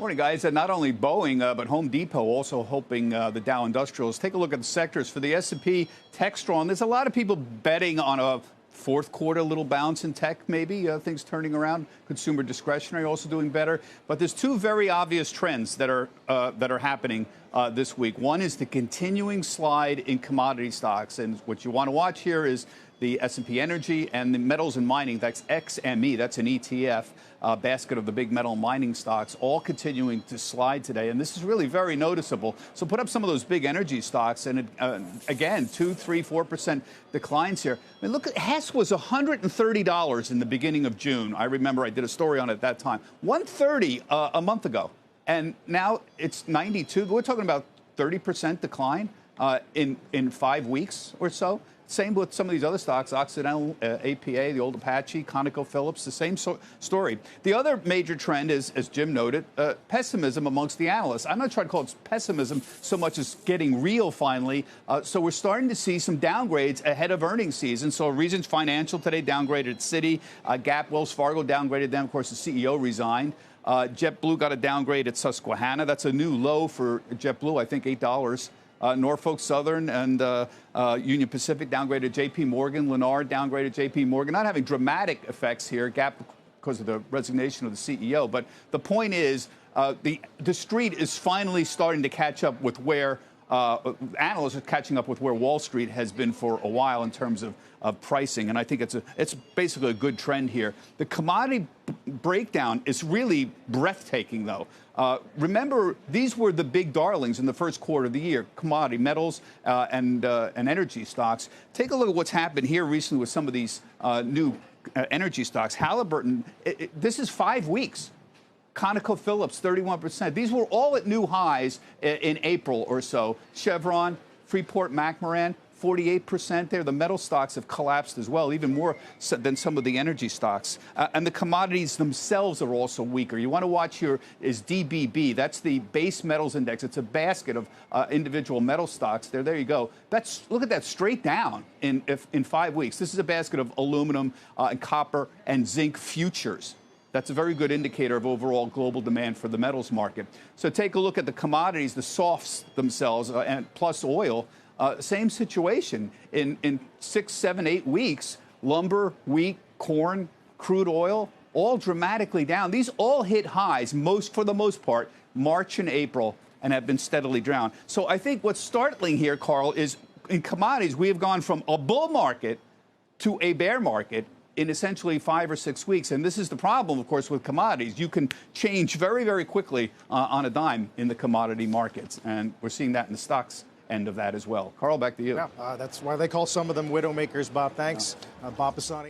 Morning, guys. Not only Boeing, but Home Depot also hoping the Dow Industrials. Take a look at the sectors. For the S&P, tech strong. There's a lot of people betting on a fourth quarter little bounce in tech, maybe, things turning around. Consumer discretionary also doing better. But there's two very obvious trends that are happening this week. One is the continuing slide in commodity stocks. And what you want to watch here is the S&P Energy and the metals and mining. That's XME. That's an ETF basket of the big metal mining stocks, all continuing to slide today. And this is really very noticeable. So put up some of those big energy stocks, and again, 2, 3, 4% declines here. I mean, look, HESS was $130 in the beginning of June. I remember I did a story on it at that time. $130 a month ago, and now it's 92. We're talking about 30% decline in 5 weeks or so. Same with some of these other stocks, Occidental, APA, the old Apache, ConocoPhillips, the same story. The other major trend is, as Jim noted, pessimism amongst the analysts. I'm not trying to call it pessimism so much as getting real finally. So we're starting to see some downgrades ahead of earnings season. So Regions Financial today downgraded Citi, Gap, Wells Fargo downgraded them. Of course, the CEO resigned. JetBlue got a downgrade at Susquehanna. That's a new low for JetBlue, I think $8. Norfolk Southern and Union Pacific downgraded J.P. Morgan. Lennar downgraded J.P. Morgan. Not having dramatic effects here, Gap because of the resignation of the CEO. But the point is, the street is finally starting to catch up with where analysts are catching up with where Wall Street has been for a while in terms of pricing. And I think it's basically a good trend here. The commodity breakdown is really breathtaking, though. Remember, these were the big darlings in the first quarter of the year, commodity metals and energy stocks. Take a look at what's happened here recently with some of these new energy stocks. Halliburton, this is 5 weeks. ConocoPhillips, 31%. These were all at new highs in April or so. Chevron, Freeport-McMoran, 48% there. The metal stocks have collapsed as well, even more than some of the energy stocks. And the commodities themselves are also weaker. You want to watch here is DBB. That's the base metals index. It's a basket of individual metal stocks. There you go. Look at that, straight down in 5 weeks. This is a basket of aluminum and copper and zinc futures. That's a very good indicator of overall global demand for the metals market. So take a look at the commodities, the softs themselves, and plus oil. Same situation. In 6, 7, 8 weeks, lumber, wheat, corn, crude oil, all dramatically down. These all hit highs, for the most part, March and April, and have been steadily down. So I think what's startling here, Carl, is in commodities, we have gone from a bull market to a bear market in essentially 5 or 6 weeks. And this is the problem, of course, with commodities. You can change very, very quickly on a dime in the commodity markets. And we're seeing that in the stocks end of that as well. Carl, back to you. Yeah, that's why they call some of them widowmakers, Bob. Thanks. Bob Pisani.